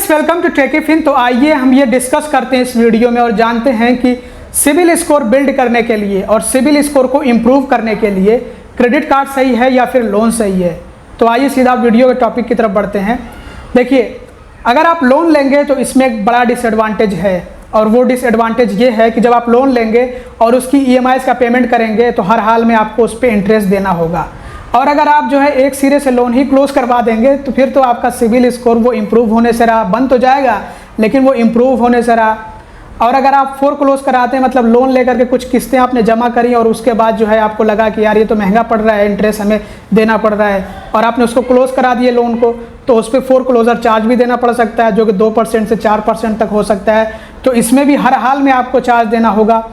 Friends, welcome to टेकिफिन। तो आइए हम ये डिस्कस करते हैं इस वीडियो में और जानते हैं कि सिबिल स्कोर बिल्ड करने के लिए और सिबिल स्कोर को इम्प्रूव करने के लिए क्रेडिट कार्ड सही है या फिर लोन सही है। तो आइए सीधा वीडियो के टॉपिक की तरफ बढ़ते हैं। देखिए, अगर आप लोन लेंगे तो इसमें एक बड़ा डिसएडवांटेज है और वो डिसएडवांटेज ये है कि जब आप लोन लेंगे और उसकी ईएमआईज़ का पेमेंट करेंगे तो हर हाल में आपको उस पर इंटरेस्ट देना होगा। और अगर आप जो है एक सिरे से लोन ही क्लोज करवा देंगे तो फिर तो आपका सिबिल स्कोर वो इम्प्रूव होने से रहा, बंद तो जाएगा लेकिन वो इम्प्रूव होने से रहा। और अगर आप फोर क्लोज कराते हैं, मतलब लोन लेकर के कुछ किस्तें आपने जमा करी और उसके बाद जो है आपको लगा कि यार ये तो महंगा पड़ रहा है, इंटरेस्ट हमें देना पड़ रहा है, और आपने उसको क्लोज करा दिए लोन को, तो उस पर फोर क्लोजर चार्ज भी देना पड़ सकता है जो कि 2% से 4% तक हो सकता है। तो इसमें भी हर हाल में आपको चार्ज देना होगा।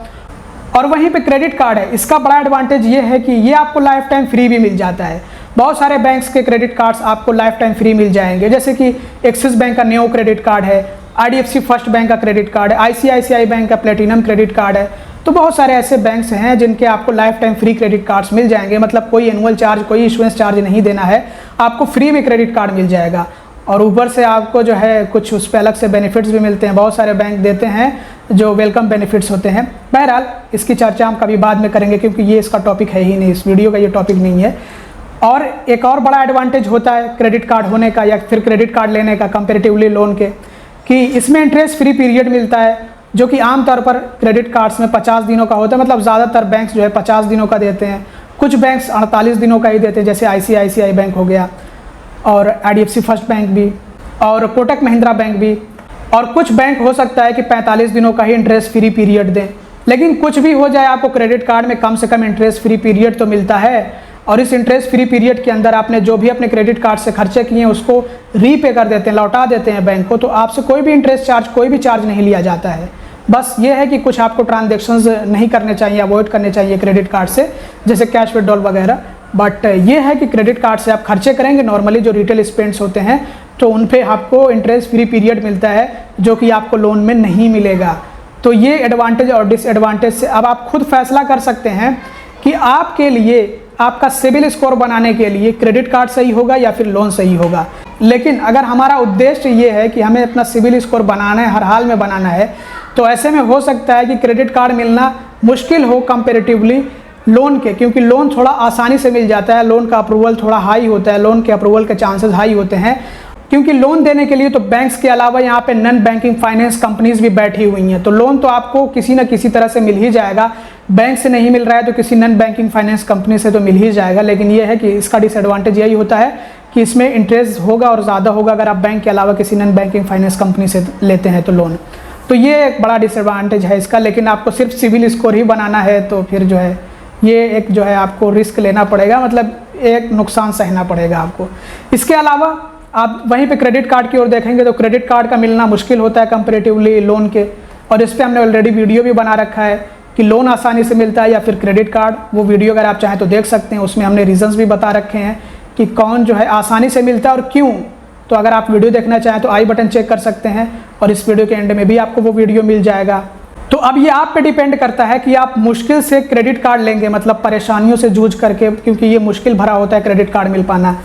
और वहीं पे क्रेडिट कार्ड है, इसका बड़ा एडवांटेज ये है कि ये आपको लाइफ टाइम फ्री भी मिल जाता है। बहुत सारे बैंक्स के क्रेडिट कार्ड्स आपको लाइफ टाइम फ्री मिल जाएंगे, जैसे कि एक्सिस बैंक का न्यू क्रेडिट कार्ड है, IDFC फर्स्ट बैंक का क्रेडिट कार्ड है, ICICI बैंक का प्लेटिनम क्रेडिट कार्ड है। तो बहुत सारे ऐसे बैंक्स हैं जिनके आपको life time free credit cards मिल जाएंगे, मतलब कोई एनुअल चार्ज, कोई इशुएंस चार्ज नहीं देना है, आपको फ्री में क्रेडिट कार्ड मिल जाएगा। और ऊपर से आपको जो है कुछ उस पर अलग से बेनिफिट्स भी मिलते हैं, बहुत सारे बैंक देते हैं जो वेलकम बेनिफिट्स होते हैं। बहरहाल इसकी चर्चा हम कभी बाद में करेंगे क्योंकि ये इसका टॉपिक है ही नहीं, इस वीडियो का ये टॉपिक नहीं है। और एक और बड़ा एडवांटेज होता है क्रेडिट कार्ड होने का या फिर क्रेडिट कार्ड लेने का कंपेरेटिवली लोन के, कि इसमें इंटरेस्ट फ्री पीरियड मिलता है, जो कि आमतौर पर क्रेडिट कार्ड्स में 50 दिनों का होता है। मतलब ज़्यादातर बैंक्स जो है 50 दिनों का देते हैं, कुछ बैंक्स 48 दिनों का ही देते हैं, जैसे ICICI बैंक हो गया और IDFC फर्स्ट बैंक भी और कोटक महिंद्रा बैंक भी। और कुछ बैंक हो सकता है कि 45 दिनों का ही इंटरेस्ट फ्री पीरियड दें। लेकिन कुछ भी हो जाए, आपको क्रेडिट कार्ड में कम से कम इंटरेस्ट फ्री पीरियड तो मिलता है, और इस इंटरेस्ट फ्री पीरियड के अंदर आपने जो भी अपने क्रेडिट कार्ड से खर्चे किए हैं उसको रीपे कर देते हैं, लौटा देते हैं बैंक को। तो आपसे कोई भी इंटरेस्ट चार्ज, कोई भी चार्ज नहीं लिया जाता है। बस ये है कि कुछ आपको ट्रांजेक्शन्स नहीं करने चाहिए, अवॉइड करने चाहिए क्रेडिट कार्ड से, जैसे कैश विड्रॉल वगैरह। बट ये है कि क्रेडिट कार्ड से आप खर्चे करेंगे नॉर्मली जो रिटेल स्पेंड्स होते हैं, तो उन पे आपको इंटरेस्ट फ्री पीरियड मिलता है जो कि आपको लोन में नहीं मिलेगा। तो ये एडवांटेज और डिसएडवांटेज से अब आप खुद फैसला कर सकते हैं कि आपके लिए, आपका सिबिल स्कोर बनाने के लिए क्रेडिट कार्ड सही होगा या फिर लोन सही होगा। लेकिन अगर हमारा उद्देश्य ये है कि हमें अपना सिबिल स्कोर बनाना है, हर हाल में बनाना है, तो ऐसे में हो सकता है कि क्रेडिट कार्ड मिलना मुश्किल हो कंपेरेटिवली लोन के, क्योंकि लोन थोड़ा आसानी से मिल जाता है, लोन का अप्रूवल थोड़ा हाई होता है, लोन के अप्रूवल के चांसेस हाई होते हैं। क्योंकि लोन देने के लिए तो बैंक्स के अलावा यहाँ पे नॉन बैंकिंग फाइनेंस कंपनीज भी बैठी हुई हैं, तो लोन तो आपको किसी न किसी तरह से मिल ही जाएगा। बैंक से नहीं मिल रहा है तो किसी नॉन बैंकिंग फाइनेंस कंपनी से तो मिल ही जाएगा। लेकिन ये है कि इसका डिसएडवांटेज यही होता है कि इसमें इंटरेस्ट होगा और ज़्यादा होगा अगर आप बैंक के अलावा किसी नॉन बैंकिंग फाइनेंस कंपनी से लेते हैं तो लोन। तो ये एक बड़ा डिसएडवांटेज है इसका। लेकिन आपको सिर्फ सिबिल स्कोर ही बनाना है तो फिर जो है ये एक जो है आपको रिस्क लेना पड़ेगा, मतलब एक नुकसान सहना पड़ेगा आपको। इसके अलावा आप वहीं पे क्रेडिट कार्ड की ओर देखेंगे तो क्रेडिट कार्ड का मिलना मुश्किल होता है कंपेरेटिवली लोन के, और इस पर हमने ऑलरेडी वीडियो भी बना रखा है कि लोन आसानी से मिलता है या फिर क्रेडिट कार्ड। वो वीडियो अगर आप चाहें तो देख सकते हैं, उसमें हमने रीजंस भी बता रखे हैं कि कौन जो है आसानी से मिलता है और क्यों। तो अगर आप वीडियो देखना चाहें तो आई बटन चेक कर सकते हैं और इस वीडियो के एंड में भी आपको वो वीडियो मिल जाएगा। तो अब ये आप पे डिपेंड करता है कि आप मुश्किल से क्रेडिट कार्ड लेंगे, मतलब परेशानियों से जूझ करके, क्योंकि ये मुश्किल भरा होता है क्रेडिट कार्ड मिल पाना,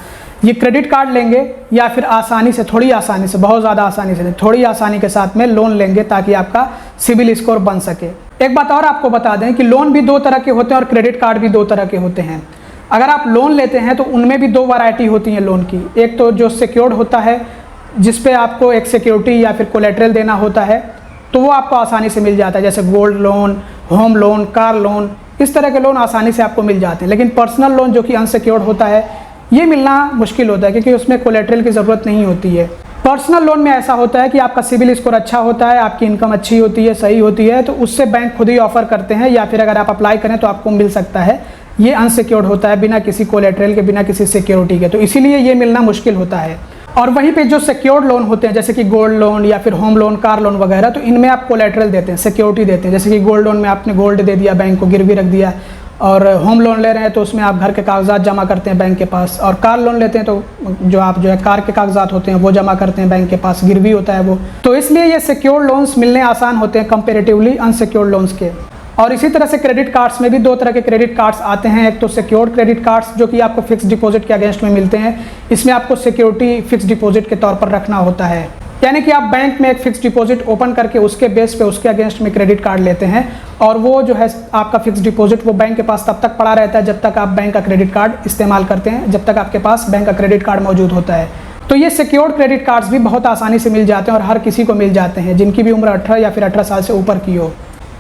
ये क्रेडिट कार्ड लेंगे या फिर आसानी से, थोड़ी आसानी से, बहुत ज़्यादा आसानी से नहीं, थोड़ी आसानी के साथ में लोन लेंगे ताकि आपका सिबिल स्कोर बन सके। एक बात और आपको बता दें कि लोन भी 2 तरह के होते हैं और क्रेडिट कार्ड भी 2 तरह के होते हैं। अगर आप लोन लेते हैं तो उनमें भी 2 वैरायटी होती हैं लोन की। एक तो जो सिक्योर्ड होता है, जिस पे आपको एक सिक्योरिटी या फिर कोलेटरल देना होता है, तो वो आपको आसानी से मिल जाता है, जैसे gold loan, home loan, car loan, इस तरह के लोन आसानी से आपको मिल जाते हैं। लेकिन पर्सनल लोन जो कि अनसिक्योर्ड होता है, ये मिलना मुश्किल होता है क्योंकि उसमें कोलेटरल की ज़रूरत नहीं होती है। पर्सनल लोन में ऐसा होता है कि आपका सिबिल स्कोर अच्छा होता है, आपकी इनकम अच्छी होती है, सही होती है, तो उससे बैंक खुद ही ऑफर करते हैं, या फिर अगर आप अप्लाई करें तो आपको मिल सकता है। ये अनसिक्योर्ड होता है, बिना किसी कोलेटरल के, बिना किसी सिक्योरिटी के, तो इसीलिए ये मिलना मुश्किल होता है। और वहीं पे जो सिक्योर्ड लोन होते हैं, जैसे कि गोल्ड लोन या फिर होम लोन, कार लोन वगैरह, तो इनमें आप कोलेटरल देते हैं, सिक्योरिटी देते हैं। जैसे कि गोल्ड लोन में आपने गोल्ड दे दिया, बैंक को गिरवी रख दिया, और होम लोन ले रहे हैं तो उसमें आप घर के कागजात जमा करते हैं बैंक के पास, और कार लोन लेते हैं तो जो आप जो है कार के कागजात होते हैं वो जमा करते हैं बैंक के पास, गिरवी होता है वो। तो इसलिए ये सिक्योर्ड लोन्स मिलने आसान होते हैं कंपेरेटिवली अनसिक्योर्ड लोन्स के। और इसी तरह से क्रेडिट कार्ड्स में भी 2 तरह के क्रेडिट कार्ड्स आते हैं। एक तो सिक्योर्ड क्रेडिट कार्ड्स जो कि आपको फिक्स डिपॉजिट के अगेंस्ट में मिलते हैं, इसमें आपको सिक्योरिटी फिक्स डिपॉजिट के तौर पर रखना होता है। यानी कि आप बैंक में एक फिक्स डिपॉजिट ओपन करके उसके बेस पे उसके अगेंस्ट में क्रेडिट कार्ड लेते हैं और वो जो है आपका फिक्स डिपॉजिट वो बैंक के पास तब तक पड़ा रहता है जब तक आप बैंक का क्रेडिट कार्ड इस्तेमाल करते हैं, जब तक आपके पास बैंक का क्रेडिट कार्ड मौजूद होता है। तो ये सिक्योर्ड क्रेडिट कार्ड्स भी बहुत आसानी से मिल जाते हैं और हर किसी को मिल जाते हैं जिनकी भी उम्र 18 या फिर 18 साल से ऊपर की हो।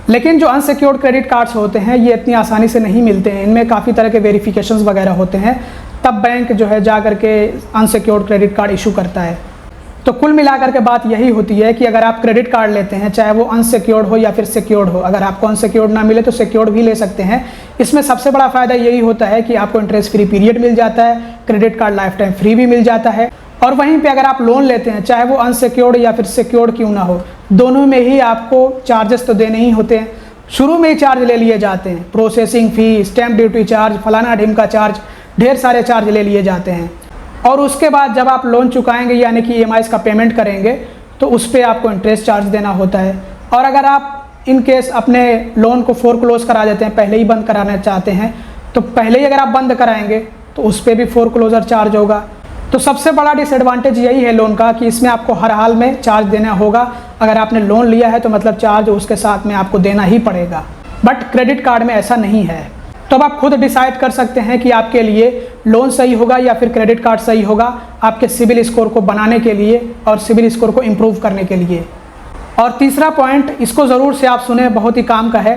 लेकिन जो अनसिक्योर्ड क्रेडिट कार्ड्स होते हैं ये इतनी आसानी से नहीं मिलते हैं, इनमें काफ़ी तरह के वेरिफिकेशंस वगैरह होते हैं, तब बैंक जो है जा करके अनसिक्योर्ड क्रेडिट कार्ड इशू करता है। तो कुल मिलाकर के बात यही होती है कि अगर आप क्रेडिट कार्ड लेते हैं चाहे वो अनसिक्योर्ड हो या फिर सिक्योर्ड हो, अगर आपको अनसिक्योर्ड ना मिले तो सिक्योर्ड भी ले सकते हैं। इसमें सबसे बड़ा फ़ायदा यही होता है कि आपको इंटरेस्ट फ्री पीरियड मिल जाता है, credit card life time free भी मिल जाता है। और वहीं पे अगर आप लोन लेते हैं चाहे वो अनसिक्योर्ड या फिर सिक्योर्ड क्यों ना हो, दोनों में ही आपको चार्जेस तो देने ही होते हैं। शुरू में ही चार्ज ले लिए जाते हैं, processing fee, stamp duty charge, फलाना ढिमका चार्ज, ढेर सारे चार्ज ले लिए जाते हैं। और उसके बाद जब आप लोन चुकाएंगे यानी कि EMIs का पेमेंट करेंगे तो उस पर आपको इंटरेस्ट चार्ज देना होता है। और अगर आप इन केस अपने लोन को फोरक्लोज करा देते हैं, पहले ही बंद कराना चाहते हैं, तो पहले ही अगर आप बंद कराएंगे तो उस पर भी फोरक्लोजर चार्ज होगा। तो सबसे बड़ा डिसएडवांटेज यही है लोन का कि इसमें आपको हर हाल में चार्ज देना होगा। अगर आपने लोन लिया है तो मतलब चार्ज उसके साथ में आपको देना ही पड़ेगा, बट क्रेडिट कार्ड में ऐसा नहीं है। तो अब आप खुद डिसाइड कर सकते हैं कि आपके लिए लोन सही होगा या फिर क्रेडिट कार्ड सही होगा आपके सिबिल स्कोर को बनाने के लिए और सिबिल स्कोर को इम्प्रूव करने के लिए। और तीसरा पॉइंट, इसको ज़रूर से आप सुने, बहुत ही काम का है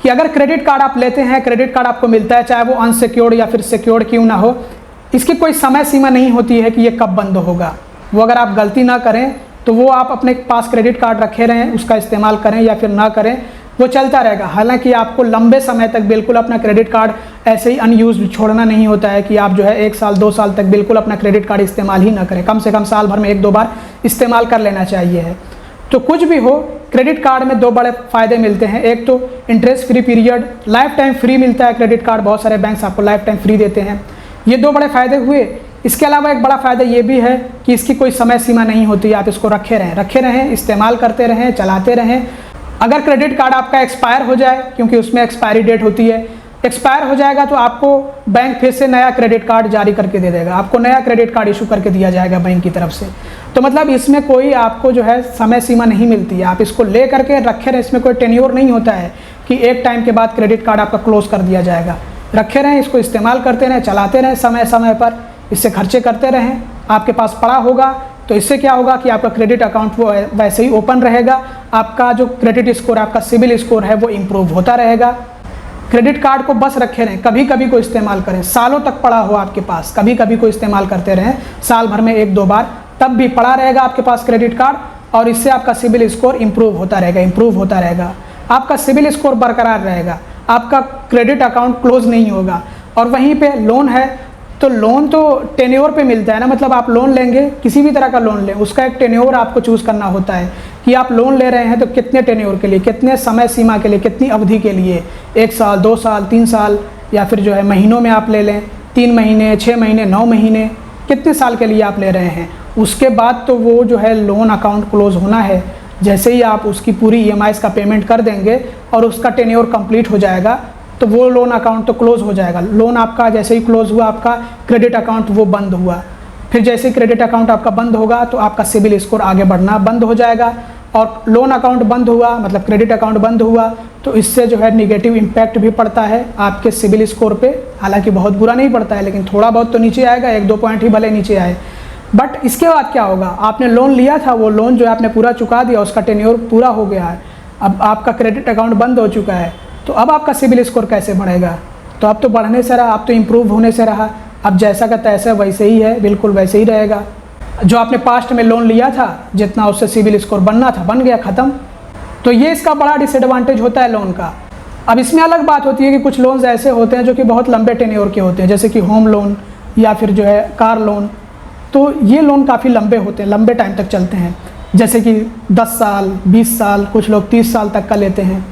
कि अगर क्रेडिट कार्ड आप लेते हैं, क्रेडिट कार्ड आपको मिलता है चाहे वो अनसिक्योर्ड या फिर सिक्योर्ड क्यों ना हो, इसकी कोई समय सीमा नहीं होती है कि ये कब बंद होगा। वो अगर आप गलती ना करें तो वो आप अपने पास क्रेडिट कार्ड रखे रहें, उसका इस्तेमाल करें या फिर ना करें, वो चलता रहेगा। हालांकि आपको लंबे समय तक बिल्कुल अपना क्रेडिट कार्ड ऐसे ही अनयूज्ड छोड़ना नहीं होता है कि आप जो है 1 साल 2 साल तक बिल्कुल अपना क्रेडिट कार्ड इस्तेमाल ही ना करें, कम से कम साल भर में 1-2 बार इस्तेमाल कर लेना चाहिए है। तो कुछ भी हो, क्रेडिट कार्ड में 2 बड़े फ़ायदे मिलते हैं। एक तो interest free period, life time free मिलता है क्रेडिट कार्ड, बहुत सारे बैंक्स आपको लाइफ टाइम फ्री देते हैं। ये 2 बड़े फ़ायदे हुए। इसके अलावा एक बड़ा फ़ायदा ये भी है कि इसकी कोई समय सीमा नहीं होती, आप इसको रखे रहें, इस्तेमाल करते रहें, चलाते रहें। अगर क्रेडिट कार्ड आपका एक्सपायर हो जाए, क्योंकि उसमें एक्सपायरी डेट होती है, एक्सपायर हो जाएगा तो आपको बैंक फिर से नया क्रेडिट कार्ड जारी करके दे देगा, आपको नया क्रेडिट कार्ड इशू करके दिया जाएगा बैंक की तरफ से। तो मतलब इसमें कोई आपको जो है समय सीमा नहीं मिलती है, आप इसको ले करके रखे रहें, इसमें कोई टेन्योर नहीं होता है कि एक टाइम के बाद क्रेडिट कार्ड आपका क्लोज कर दिया जाएगा। रखे रहें, इसको इस्तेमाल करते रहें, चलाते रहें, समय समय पर इससे खर्चे करते रहें। आपके पास पड़ा होगा तो इससे क्या होगा कि आपका क्रेडिट अकाउंट वो वैसे ही ओपन रहेगा, आपका जो क्रेडिट स्कोर, आपका सिबिल स्कोर है वो इम्प्रूव होता रहेगा। क्रेडिट कार्ड को बस रखे रहें, कभी कभी को इस्तेमाल करें, सालों तक पड़ा हो आपके पास, कभी कभी को इस्तेमाल करते रहें, साल भर में 1-2 बार, तब भी पड़ा रहेगा आपके पास क्रेडिट कार्ड और इससे आपका सिबिल स्कोर इम्प्रूव होता रहेगा, आपका सिबिल स्कोर बरकरार रहेगा, आपका क्रेडिट अकाउंट क्लोज नहीं होगा। और वहीं पे लोन है तो लोन तो टेन्योर पे मिलता है ना, मतलब आप लोन लेंगे, किसी भी तरह का लोन लें, उसका एक टेन्योर आपको चूज़ करना होता है कि आप लोन ले रहे हैं तो कितने टेन्योर के लिए, कितने समय सीमा के लिए, कितनी अवधि के लिए, 1 साल 2 साल 3 साल या फिर जो है महीनों में आप ले लें, 3 महीने 6 महीने 9 महीने, कितने साल के लिए आप ले रहे हैं। उसके बाद तो वो जो है लोन अकाउंट क्लोज होना है। जैसे ही आप उसकी पूरी EMIs का पेमेंट कर देंगे और उसका टेन्योर कंप्लीट हो जाएगा तो वो लोन अकाउंट तो क्लोज हो जाएगा। लोन आपका जैसे ही क्लोज हुआ, आपका क्रेडिट अकाउंट वो बंद हुआ, फिर जैसे ही क्रेडिट अकाउंट आपका बंद होगा तो आपका सिबिल स्कोर आगे बढ़ना बंद हो जाएगा। और लोन अकाउंट बंद हुआ मतलब क्रेडिट अकाउंट बंद हुआ तो इससे जो है निगेटिव इम्पैक्ट भी पड़ता है आपके सिबिल स्कोर पे। हालांकि बहुत बुरा नहीं पड़ता है, लेकिन थोड़ा बहुत तो नीचे आएगा, 1-2 पॉइंट ही भले नीचे आए। बट इसके बाद क्या होगा, आपने लोन लिया था, वो लोन जो है आपने पूरा चुका दिया, उसका टेन्योर पूरा हो गया है, अब आपका क्रेडिट अकाउंट बंद हो चुका है, तो अब आपका सिबिल स्कोर कैसे बढ़ेगा। तो अब तो बढ़ने से रहा, अब तो इम्प्रूव होने से रहा, अब जैसा का तैसा वैसे ही है, बिल्कुल वैसे ही रहेगा। जो आपने पास्ट में लोन लिया था, जितना उससे सिबिल स्कोर बनना था बन गया, ख़त्म। तो ये इसका बड़ा डिसएडवांटेज होता है लोन का। अब इसमें अलग बात होती है कि कुछ लोन्स ऐसे होते हैं जो कि बहुत लंबे टेन्योर के होते हैं, जैसे कि होम लोन या फिर जो है कार लोन। तो ये लोन काफ़ी लंबे होते हैं, लंबे टाइम तक चलते हैं, जैसे कि 10 साल 20 साल, कुछ लोग 30 साल तक का लेते हैं।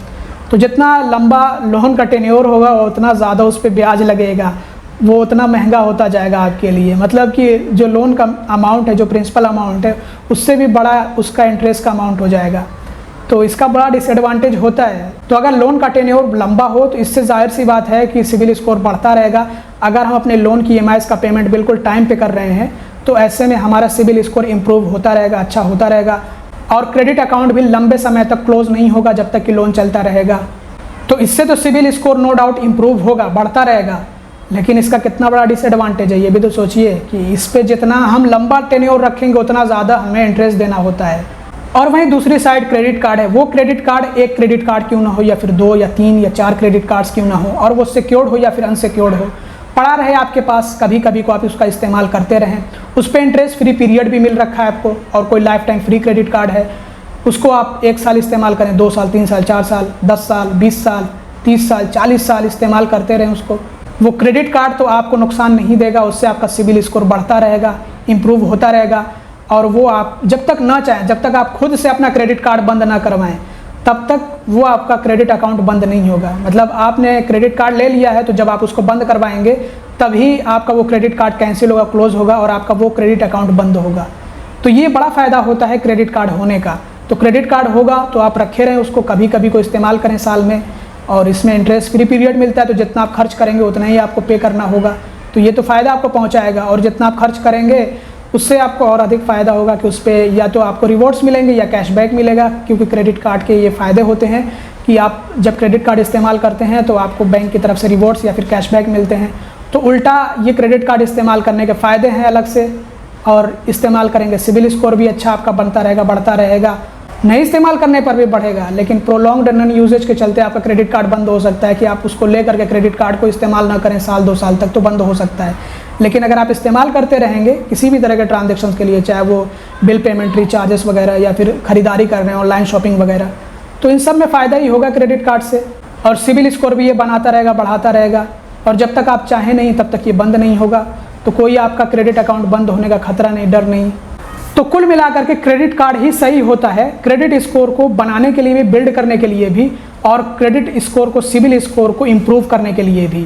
तो जितना लंबा लोन का टेन्योर होगा उतना ज़्यादा उस पर ब्याज लगेगा, वो उतना महंगा होता जाएगा आपके लिए। मतलब कि जो लोन का अमाउंट है, जो प्रिंसिपल अमाउंट है, उससे भी बड़ा उसका इंटरेस्ट का अमाउंट हो जाएगा। तो इसका बड़ा डिसएडवांटेज होता है। तो अगर लोन का टेन्योर लंबा हो तो इससे जाहिर सी बात है कि सिबिल स्कोर बढ़ता रहेगा। अगर हम अपने लोन की EMIs का पेमेंट बिल्कुल टाइम पे कर रहे हैं तो ऐसे में हमारा सिबिल स्कोर इम्प्रूव होता रहेगा, अच्छा होता रहेगा और क्रेडिट अकाउंट भी लंबे समय तक क्लोज नहीं होगा जब तक कि लोन चलता रहेगा। तो इससे तो CIBIL score no doubt improve होगा, बढ़ता रहेगा, लेकिन इसका कितना बड़ा डिसएडवांटेज है ये भी तो सोचिए कि इस पे जितना हम लंबा टेन्योर रखेंगे उतना ज़्यादा हमें इंटरेस्ट देना होता है। और वहीं दूसरी साइड क्रेडिट कार्ड है, वो क्रेडिट कार्ड एक क्रेडिट कार्ड क्यों ना हो या फिर 2 या 3 या 4 क्रेडिट कार्ड्स क्यों ना हो, और वो सिक्योर्ड हो या फिर अनसिक्योर्ड हो, पड़ा रहे आपके पास, कभी कभी को आप उसका इस्तेमाल करते रहें। उस पर इंटरेस्ट फ्री पीरियड भी मिल रखा है आपको, और कोई life time free credit card है, उसको आप 1 साल इस्तेमाल करें, 2 साल, 3 साल, 4 साल, 10 साल, 20 साल, 30 साल, 40 साल इस्तेमाल करते रहें उसको। वो क्रेडिट कार्ड तो आपको नुकसान नहीं देगा, उससे आपका सिबिल स्कोर बढ़ता रहेगा, इम्प्रूव होता रहेगा। और वो आप जब तक ना चाहें, जब तक आप खुद से अपना क्रेडिट कार्ड बंद ना करवाएं, तब तक वो आपका क्रेडिट अकाउंट बंद नहीं होगा। मतलब आपने क्रेडिट कार्ड ले लिया है तो जब आप उसको बंद करवाएंगे तभी आपका वो क्रेडिट कार्ड कैंसिल होगा, क्लोज होगा और आपका वो क्रेडिट अकाउंट बंद होगा। तो ये बड़ा फ़ायदा होता है क्रेडिट कार्ड होने का। तो क्रेडिट कार्ड होगा तो आप रखे रहें उसको, कभी कभी को इस्तेमाल करें साल में, और इसमें इंटरेस्ट फ्री पीरियड मिलता है, तो जितना आप खर्च करेंगे उतना ही आपको पे करना होगा। तो ये तो फ़ायदा आपको पहुंचाएगा, और जितना आप खर्च करेंगे उससे आपको और अधिक फ़ायदा होगा कि उस पर या तो आपको रिवॉर्ड्स मिलेंगे या कैशबैक मिलेगा। क्योंकि क्रेडिट कार्ड के ये फ़ायदे होते हैं कि आप जब क्रेडिट कार्ड इस्तेमाल करते हैं तो आपको बैंक की तरफ से रिवॉर्ड्स या फिर कैशबैक मिलते हैं। तो उल्टा ये क्रेडिट कार्ड इस्तेमाल करने के फ़ायदे हैं अलग से, और इस्तेमाल करेंगे सिबिल स्कोर भी अच्छा आपका बनता रहेगा, बढ़ता रहेगा। नहीं इस्तेमाल करने पर भी बढ़ेगा, लेकिन प्रोलॉन्ग्ड नॉन यूजेज के चलते आपका क्रेडिट कार्ड बंद हो सकता है कि आप उसको लेकर के क्रेडिट कार्ड को इस्तेमाल ना करें साल 2 साल तक, तो बंद हो सकता है। लेकिन अगर आप इस्तेमाल करते रहेंगे किसी भी तरह के ट्रांजेक्शन्स के लिए, चाहे वो बिल पेमेंट, रिचार्जेस वगैरह या फिर खरीदारी कर रहे हैं, ऑनलाइन शॉपिंग वगैरह, तो इन सब में फ़ायदा ही होगा क्रेडिट कार्ड से। और सिबिल स्कोर भी ये बनाता रहेगा, बढ़ाता रहेगा, और जब तक आप चाहें नहीं तब तक ये बंद नहीं होगा। तो कोई आपका क्रेडिट अकाउंट बंद होने का खतरा नहीं, डर नहीं। तो कुल मिलाकर के क्रेडिट कार्ड ही सही होता है क्रेडिट स्कोर को बनाने के लिए भी, बिल्ड करने के लिए भी, और क्रेडिट स्कोर को, सिबिल स्कोर को इम्प्रूव करने के लिए भी।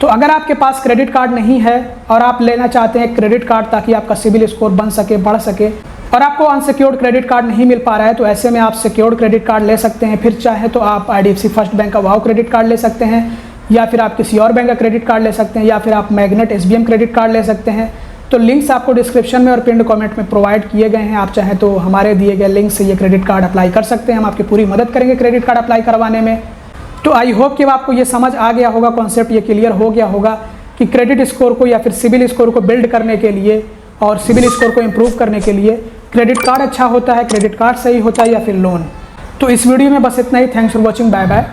तो अगर आपके पास क्रेडिट कार्ड नहीं है और आप लेना चाहते हैं क्रेडिट कार्ड ताकि आपका सिबिल स्कोर बन सके, बढ़ सके, और आपको अनसिक्योर्ड क्रेडिट कार्ड नहीं मिल पा रहा है, तो ऐसे में आप सिक्योर्ड क्रेडिट कार्ड ले सकते हैं। फिर चाहे तो आप IDFC फर्स्ट बैंक का वाओ क्रेडिट कार्ड ले सकते हैं, या फिर आप किसी और बैंक का क्रेडिट कार्ड ले सकते हैं, या फिर आप मैग्नेट SBM क्रेडिट कार्ड ले सकते हैं। तो लिंक्स आपको डिस्क्रिप्शन में और पिन्ड कमेंट में प्रोवाइड किए गए हैं। आप चाहें तो हमारे दिए गए लिंक से ये क्रेडिट कार्ड अप्लाई कर सकते हैं, हम आपकी पूरी मदद करेंगे क्रेडिट कार्ड अप्लाई करवाने में। तो आई होप कि आपको ये समझ आ गया होगा, कॉन्सेप्ट ये क्लियर हो गया होगा कि क्रेडिट स्कोर को या फिर सिबिल स्कोर को बिल्ड करने के लिए और सिबिल स्कोर को इम्प्रूव करने के लिए क्रेडिट कार्ड अच्छा होता है, क्रेडिट कार्ड सही होता है या फिर लोन। तो इस वीडियो में बस इतना ही। Thanks for watching, bye bye.